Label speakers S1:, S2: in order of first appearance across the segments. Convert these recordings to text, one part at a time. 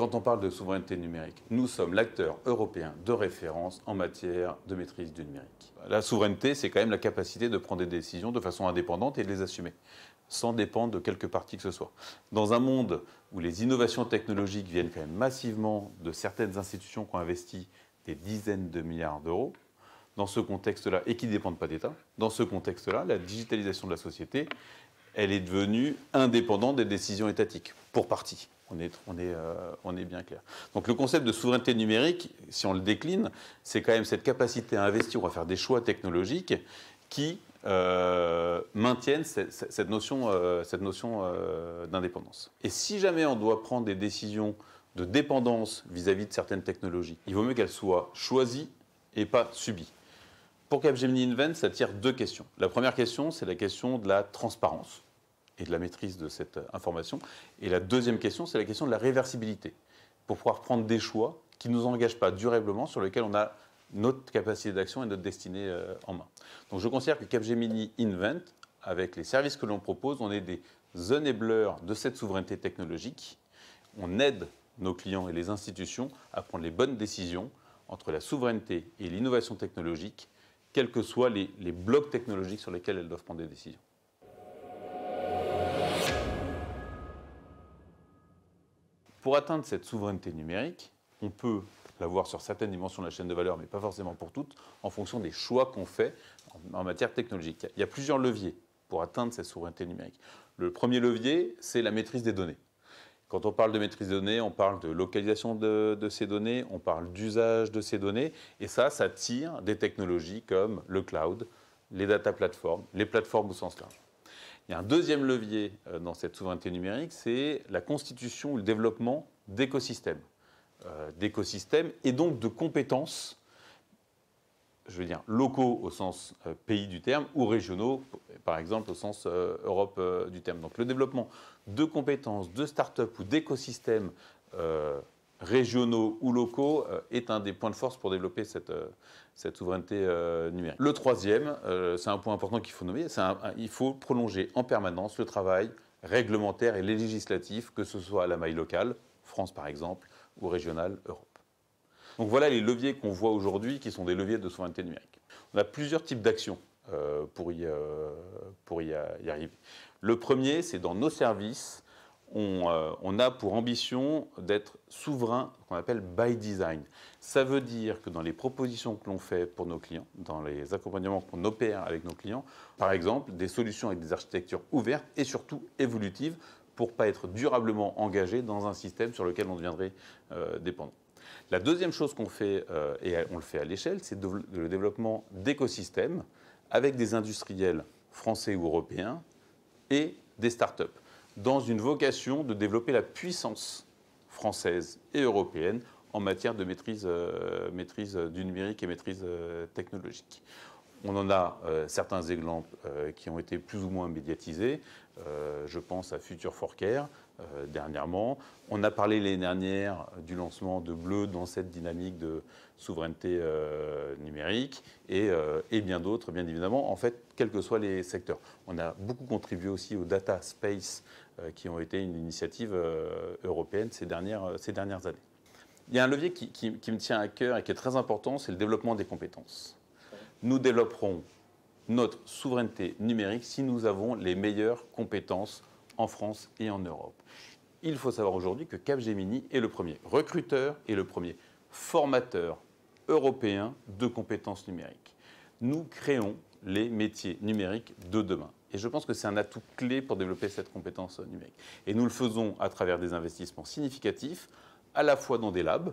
S1: Quand on parle de souveraineté numérique, nous sommes l'acteur européen de référence en matière de maîtrise du numérique. La souveraineté, c'est quand même la capacité de prendre des décisions de façon indépendante et de les assumer, sans dépendre de quelque partie que ce soit. Dans un monde où les innovations technologiques viennent quand même massivement de certaines institutions qui ont investi des dizaines de milliards d'euros, dans ce contexte-là, et qui ne dépendent pas d'État, dans ce contexte-là, la digitalisation de la société, elle est devenue indépendante des décisions étatiques, pour partie. On est bien clair. Donc le concept de souveraineté numérique, si on le décline, c'est quand même cette capacité à investir ou à faire des choix technologiques qui maintiennent cette notion d'indépendance. Et si jamais on doit prendre des décisions de dépendance vis-à-vis de certaines technologies, il vaut mieux qu'elles soient choisies et pas subies. Pour Capgemini Invent, ça tire deux questions. La première question, c'est la question de la transparence et de la maîtrise de cette information. Et la deuxième question, c'est la question de la réversibilité, pour pouvoir prendre des choix qui ne nous engagent pas durablement, sur lesquels on a notre capacité d'action et notre destinée en main. Donc je considère que Capgemini Invent, avec les services que l'on propose, on est des enablers de cette souveraineté technologique. On aide nos clients et les institutions à prendre les bonnes décisions entre la souveraineté et l'innovation technologique, quels que soient les blocs technologiques sur lesquels elles doivent prendre des décisions. Pour atteindre cette souveraineté numérique, on peut l'avoir sur certaines dimensions de la chaîne de valeur, mais pas forcément pour toutes, en fonction des choix qu'on fait en matière technologique. Il y a plusieurs leviers pour atteindre cette souveraineté numérique. Le premier levier, c'est la maîtrise des données. Quand on parle de maîtrise des données, on parle de localisation de ces données, on parle d'usage de ces données, et ça tire des technologies comme le cloud, les data platforms, les plateformes au sens large. Il y a un deuxième levier dans cette souveraineté numérique, c'est la constitution ou le développement d'écosystèmes. D'écosystèmes et donc de compétences, je veux dire locaux au sens pays du terme, ou régionaux, par exemple au sens Europe du terme. Donc le développement de compétences, de start-up ou d'écosystèmes régionaux ou locaux est un des points de force pour développer cette souveraineté numérique. Le troisième, c'est un point important qu'il faut nommer, il faut prolonger en permanence le travail réglementaire et législatif, que ce soit à la maille locale, France par exemple, ou régionale, Europe. Donc voilà les leviers qu'on voit aujourd'hui qui sont des leviers de souveraineté numérique. On a plusieurs types d'actions pour y arriver. Le premier, c'est dans nos services, on a pour ambition d'être souverain, qu'on appelle by design. Ça veut dire que dans les propositions que l'on fait pour nos clients, dans les accompagnements qu'on opère avec nos clients, par exemple, des solutions avec des architectures ouvertes et surtout évolutives pour ne pas être durablement engagé dans un système sur lequel on deviendrait dépendant. La deuxième chose qu'on fait, et on le fait à l'échelle, c'est le développement d'écosystèmes avec des industriels français ou européens et des startups, dans une vocation de développer la puissance française et européenne en matière de maîtrise du numérique et maîtrise technologique. On en a certains exemples qui ont été plus ou moins médiatisés. Je pense à Future for Care dernièrement. On a parlé l'année dernière du lancement de Bleu dans cette dynamique de souveraineté numérique et bien d'autres, bien évidemment, en fait, quels que soient les secteurs. On a beaucoup contribué aussi au Data Space qui ont été une initiative européenne ces dernières années. Il y a un levier qui me tient à cœur et qui est très important, c'est le développement des compétences. Nous développerons notre souveraineté numérique si nous avons les meilleures compétences en France et en Europe. Il faut savoir aujourd'hui que Capgemini est le premier recruteur et le premier formateur européen de compétences numériques. Nous créons les métiers numériques de demain. Et je pense que c'est un atout clé pour développer cette compétence numérique. Et nous le faisons à travers des investissements significatifs, à la fois dans des labs,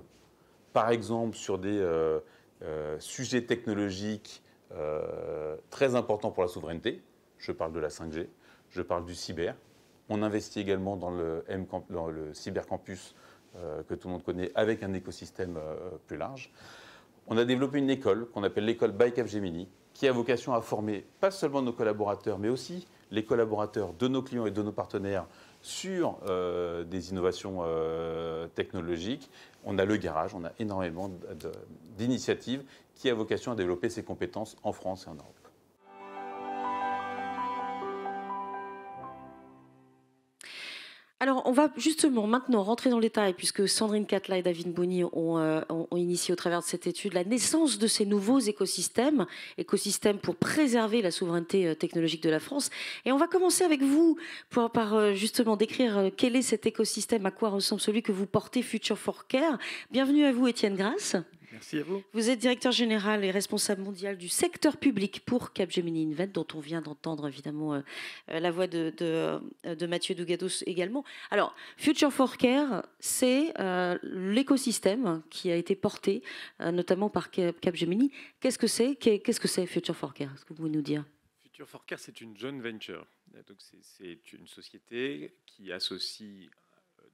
S1: par exemple sur des sujets technologiques très importants pour la souveraineté. Je parle de la 5G, je parle du cyber. On investit également dans le cybercampus que tout le monde connaît, avec un écosystème plus large. On a développé une école qu'on appelle l'école by Capgemini, qui a vocation à former pas seulement nos collaborateurs, mais aussi les collaborateurs de nos clients et de nos partenaires sur des innovations technologiques. On a le garage, on a énormément d'initiatives qui a vocation à développer ces compétences en France et en Europe.
S2: Alors, on va justement maintenant rentrer dans le détail, puisque Sandrine Catla et David Bonny ont initié au travers de cette étude la naissance de ces nouveaux écosystèmes pour préserver la souveraineté technologique de la France. Et on va commencer avec vous par justement décrire quel est cet écosystème, à quoi ressemble celui que vous portez, Future for Care. Bienvenue à vous, Étienne Grasse.
S3: Merci à vous.
S2: Vous êtes directeur général et responsable mondial du secteur public pour Capgemini Invent, dont on vient d'entendre évidemment la voix de Mathieu Dougados également. Alors, Future for Care, c'est l'écosystème qui a été porté notamment par Capgemini. Qu'est-ce que c'est Future for Care? Est-ce que vous pouvez nous dire?
S3: Future for Care, c'est une joint venture. Donc c'est une société qui associe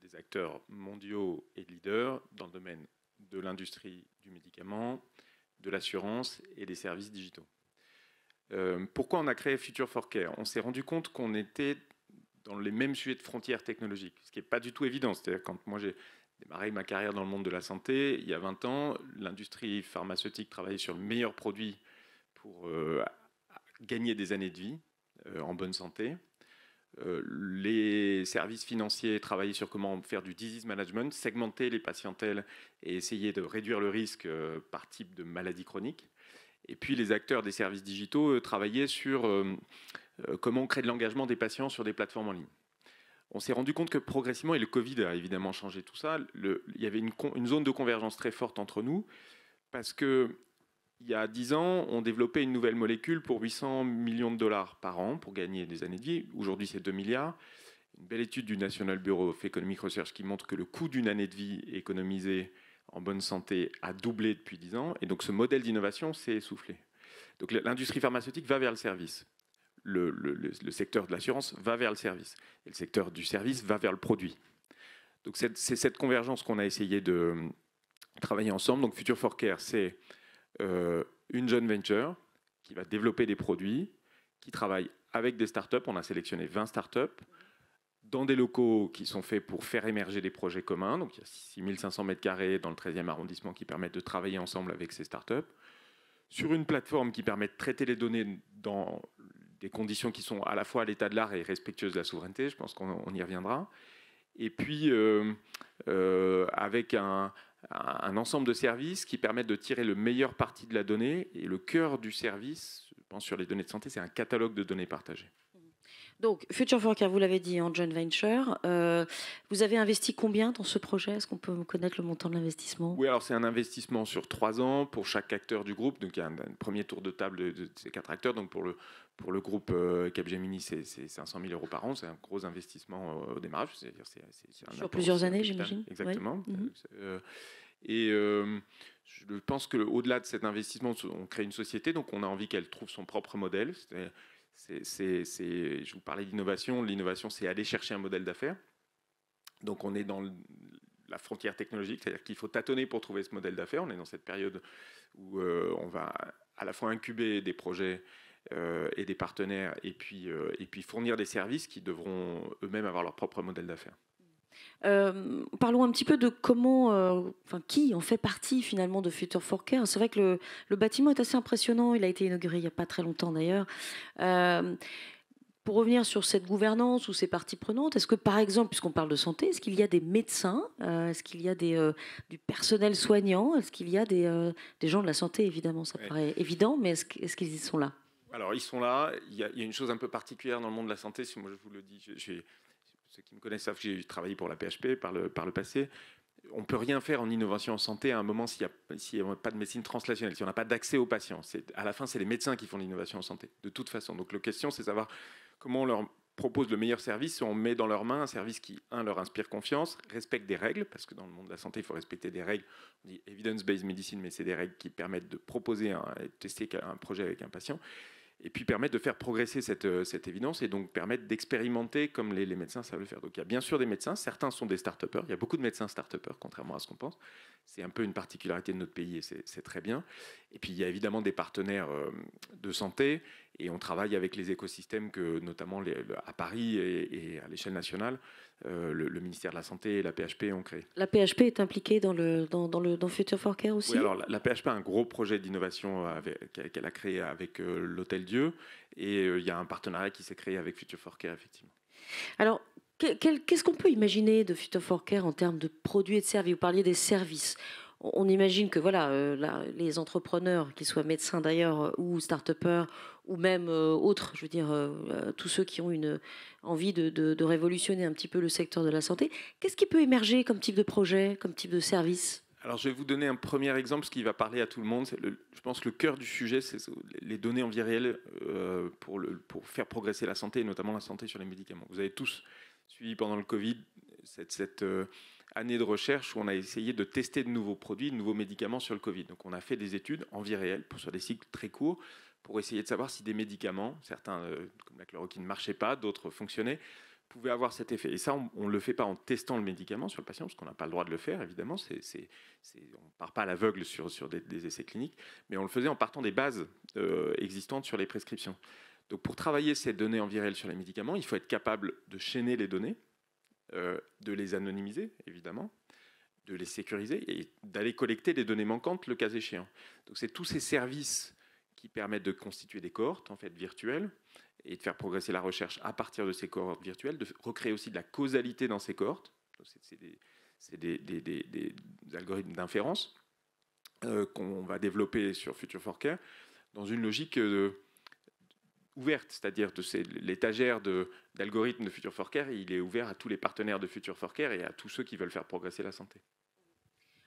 S3: des acteurs mondiaux et leaders dans le domaine de l'industrie du médicament, de l'assurance et des services digitaux. Pourquoi on a créé Future for Care? On s'est rendu compte qu'on était dans les mêmes sujets de frontières technologiques, ce qui n'est pas du tout évident. C'est-à-dire quand moi j'ai démarré ma carrière dans le monde de la santé, il y a 20 ans, l'industrie pharmaceutique travaillait sur le meilleur produit pour gagner des années de vie en bonne santé. Les services financiers travaillaient sur comment faire du disease management, segmenter les patientèles et essayer de réduire le risque par type de maladie chronique. Et puis les acteurs des services digitaux travaillaient sur comment créer de l'engagement des patients sur des plateformes en ligne. On s'est rendu compte que progressivement, et le Covid a évidemment changé tout ça, il y avait une zone de convergence très forte entre nous, parce que il y a 10 ans, on développait une nouvelle molécule pour 800 millions de dollars par an pour gagner des années de vie. Aujourd'hui, c'est 2 milliards. Une belle étude du National Bureau of Economic Research qui montre que le coût d'une année de vie économisée en bonne santé a doublé depuis 10 ans. Et donc, ce modèle d'innovation s'est essoufflé. Donc, l'industrie pharmaceutique va vers le service. Le secteur de l'assurance va vers le service. Et le secteur du service va vers le produit. Donc, c'est cette convergence qu'on a essayé de travailler ensemble. Donc, Future for Care, c'est une joint venture qui va développer des produits, qui travaille avec des startups. On a sélectionné 20 startups dans des locaux qui sont faits pour faire émerger des projets communs. Donc il y a 6500 m² dans le 13e arrondissement qui permettent de travailler ensemble avec ces startups. Sur une plateforme qui permet de traiter les données dans des conditions qui sont à la fois à l'état de l'art et respectueuses de la souveraineté. Je pense qu'on y reviendra. Et puis avec un ensemble de services qui permettent de tirer le meilleur parti de la donnée. Et le cœur du service, je pense sur les données de santé, c'est un catalogue de données partagées.
S2: Donc, Future for Care, vous l'avez dit, en joint venture. Vous avez investi combien dans ce projet? Est-ce qu'on peut connaître le montant de l'investissement?
S3: Oui, alors c'est un investissement sur 3 ans pour chaque acteur du groupe. Donc il y a un premier tour de table de ces 4 acteurs. Donc pour le groupe Capgemini, c'est 500 000 euros par an. C'est un gros investissement au démarrage. C'est-à-dire
S2: sur plusieurs années, j'imagine.
S3: Exactement.
S2: Oui.
S3: Et je pense qu'au-delà de cet investissement, on crée une société. Donc on a envie qu'elle trouve son propre modèle. Je vous parlais d'innovation. L'innovation, c'est aller chercher un modèle d'affaires. Donc on est dans la frontière technologique, c'est-à-dire qu'il faut tâtonner pour trouver ce modèle d'affaires. On est dans cette période où on va à la fois incuber des projets et des partenaires et puis fournir des services qui devront eux-mêmes avoir leur propre modèle d'affaires.
S2: Parlons un petit peu de comment, qui en fait partie finalement de Future for Care. C'est vrai que le bâtiment est assez impressionnant. Il a été inauguré il n'y a pas très longtemps d'ailleurs. Pour revenir sur cette gouvernance ou ces parties prenantes, est-ce que par exemple, puisqu'on parle de santé, est-ce qu'il y a des médecins, est-ce qu'il y a du personnel soignant, est-ce qu'il y a des gens de la santé, évidemment, ça paraît évident, mais est-ce qu'ils sont là?
S3: Alors ils sont là. Il y a une chose un peu particulière dans le monde de la santé, si moi je vous le dis, ceux qui me connaissent savent que j'ai travaillé pour la PHP par le passé. On ne peut rien faire en innovation en santé à un moment s'il n'y a pas de médecine translationnelle, si on n'a pas d'accès aux patients. À la fin, c'est les médecins qui font l'innovation en santé, de toute façon. Donc la question, c'est de savoir comment on leur propose le meilleur service, on met dans leurs mains un service qui, leur inspire confiance, respecte des règles, parce que dans le monde de la santé, il faut respecter des règles. On dit evidence-based medicine, mais c'est des règles qui permettent de proposer et tester un projet avec un patient, et puis permettre de faire progresser cette évidence et donc permettre d'expérimenter comme les médecins savent le faire. Donc il y a bien sûr des médecins, certains sont des start-upers, il y a beaucoup de médecins start-upers, contrairement à ce qu'on pense. C'est un peu une particularité de notre pays et c'est très bien. Et puis il y a évidemment des partenaires de santé et on travaille avec les écosystèmes que notamment à Paris et à l'échelle nationale, le ministère de la Santé et la PHP ont créé.
S2: La PHP est impliquée dans Future for Care aussi?
S3: Oui, alors la PHP a un gros projet d'innovation qu'elle a créé avec l'Hôtel Dieu et il y a un partenariat qui s'est créé avec Future for Care, effectivement.
S2: Alors, Qu'est-ce qu'on peut imaginer de Future for Care en termes de produits et de services? Vous parliez des services. On imagine que voilà, les entrepreneurs, qu'ils soient médecins d'ailleurs ou start-upers ou même autres, je veux dire, tous ceux qui ont une envie de révolutionner un petit peu le secteur de la santé, qu'est-ce qui peut émerger comme type de projet, comme type de service?
S3: Alors, je vais vous donner un premier exemple, ce qui va parler à tout le monde. Je pense que le cœur du sujet, c'est les données en vie réelle pour faire progresser la santé, et notamment la santé sur les médicaments. Vous avez tous suivi pendant le Covid cette année de recherche où on a essayé de tester de nouveaux produits, de nouveaux médicaments sur le Covid. Donc, on a fait des études en vie réelle sur des cycles très courts pour essayer de savoir si des médicaments, certains comme la chloroquine ne marchaient pas, d'autres fonctionnaient, pouvait avoir cet effet. Et ça, on ne le fait pas en testant le médicament sur le patient, parce qu'on n'a pas le droit de le faire, évidemment. On ne part pas à l'aveugle sur des essais cliniques, mais on le faisait en partant des bases existantes sur les prescriptions. Donc, pour travailler ces données en vie réelle sur les médicaments, il faut être capable de chaîner les données, de les anonymiser, évidemment, de les sécuriser et d'aller collecter des données manquantes, le cas échéant. Donc, c'est tous ces services qui permettent de constituer des cohortes, en fait, virtuelles, et de faire progresser la recherche à partir de ces cohortes virtuelles, de recréer aussi de la causalité dans ces cohortes. C'est des algorithmes d'inférence qu'on va développer sur Future for Care dans une logique ouverte, c'est-à-dire l'étagère d'algorithmes de Future for Care, il est ouvert à tous les partenaires de Future for Care et à tous ceux qui veulent faire progresser la santé.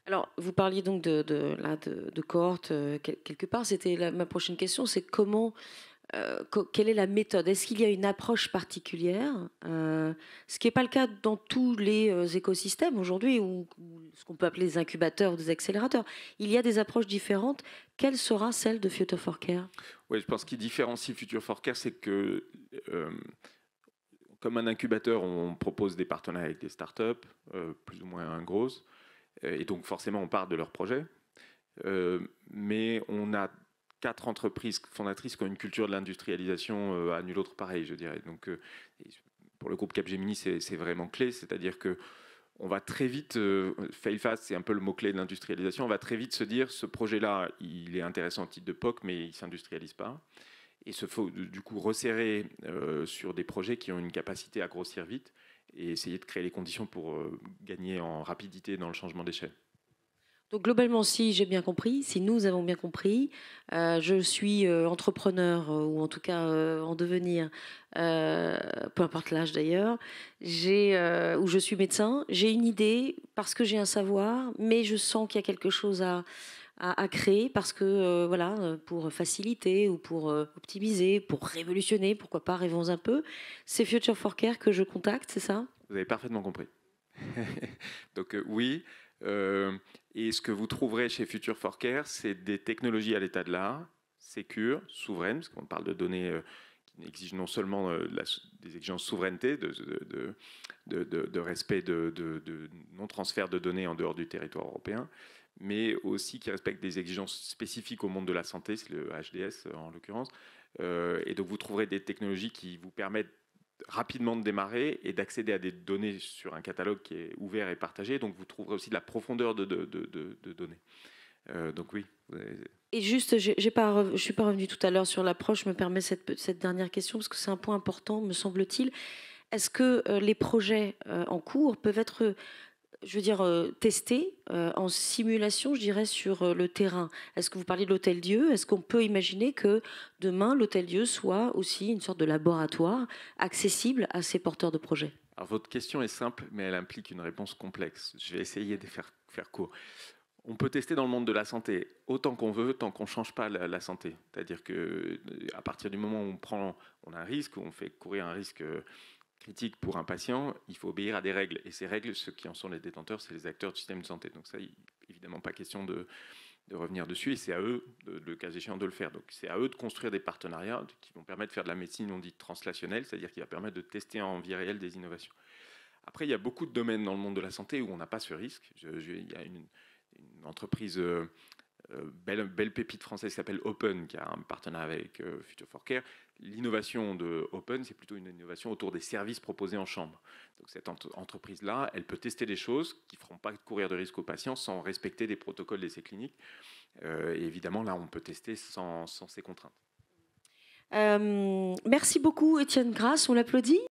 S2: Alors, vous parliez donc de cohortes quelque part. C'était ma prochaine question, c'est quelle est la méthode? Est-ce qu'il y a une approche particulière, ce qui n'est pas le cas dans tous les écosystèmes aujourd'hui, ou ce qu'on peut appeler des incubateurs ou des accélérateurs. Il y a des approches différentes. Quelle sera celle de Future for Care?
S3: Oui, je pense qu'il différencie Future for Care, c'est que comme un incubateur, on propose des partenariats avec des startups, plus ou moins grosses, et donc forcément on part de leur projet. Mais on a 4 entreprises fondatrices qui ont une culture de l'industrialisation à nul autre pareil, je dirais. Donc, pour le groupe Capgemini, c'est vraiment clé, c'est-à-dire que on va très vite, fail fast, c'est un peu le mot-clé de l'industrialisation, on va très vite se dire, ce projet-là, il est intéressant en titre de POC, mais il ne s'industrialise pas. Et il faut du coup resserrer sur des projets qui ont une capacité à grossir vite et essayer de créer les conditions pour gagner en rapidité dans le changement d'échelle.
S2: Donc globalement, si j'ai bien compris, si nous avons bien compris, je suis entrepreneur ou en tout cas en devenir, peu importe l'âge d'ailleurs, ou je suis médecin, j'ai une idée parce que j'ai un savoir, mais je sens qu'il y a quelque chose à créer parce que voilà, pour faciliter ou pour optimiser, pour révolutionner, pourquoi pas, rêvons un peu. C'est Future for Care que je contacte, c'est ça?
S3: Vous avez parfaitement compris. Donc oui. Et ce que vous trouverez chez Future for Care, c'est des technologies à l'état de l'art, sécures, souveraines, parce qu'on parle de données qui exigent non seulement des exigences de souveraineté, de respect de non-transfert de données en dehors du territoire européen, mais aussi qui respectent des exigences spécifiques au monde de la santé, c'est le HDS en l'occurrence. Et donc vous trouverez des technologies qui vous permettent rapidement de démarrer et d'accéder à des données sur un catalogue qui est ouvert et partagé. Donc, vous trouverez aussi de la profondeur de données. Donc, oui.
S2: Et juste, je ne suis pas revenue tout à l'heure sur l'approche. Je me permets cette dernière question parce que c'est un point important, me semble-t-il. Est-ce que les projets en cours peuvent être, je veux dire, testés en simulation, je dirais, sur le terrain? Est-ce que vous parlez de l'Hôtel-Dieu? Est-ce qu'on peut imaginer que demain, l'Hôtel-Dieu soit aussi une sorte de laboratoire accessible à ces porteurs de projets?
S3: Alors, votre question est simple, mais elle implique une réponse complexe. Je vais essayer de faire court. On peut tester dans le monde de la santé autant qu'on veut, tant qu'on ne change pas la santé. C'est-à-dire qu'à partir du moment où on a un risque, où on fait courir un risque critique pour un patient, il faut obéir à des règles. Et ces règles, ceux qui en sont les détenteurs, c'est les acteurs du système de santé. Donc ça, évidemment, pas question de revenir dessus. Et c'est à eux, le cas échéant, de le faire. Donc c'est à eux de construire des partenariats qui vont permettre de faire de la médecine, on dit translationnelle, c'est-à-dire qui va permettre de tester en vie réelle des innovations. Après, il y a beaucoup de domaines dans le monde de la santé où on n'a pas ce risque. Il y a une entreprise, belle pépite française qui s'appelle Open, qui a un partenariat avec Future for Care. L'innovation de Open, c'est plutôt une innovation autour des services proposés en chambre. Donc cette entreprise-là, elle peut tester des choses qui ne feront pas courir de risque aux patients sans respecter des protocoles d'essais cliniques. Et évidemment, là, on peut tester sans ces contraintes.
S2: Merci beaucoup, Étienne Grasse. On l'applaudit.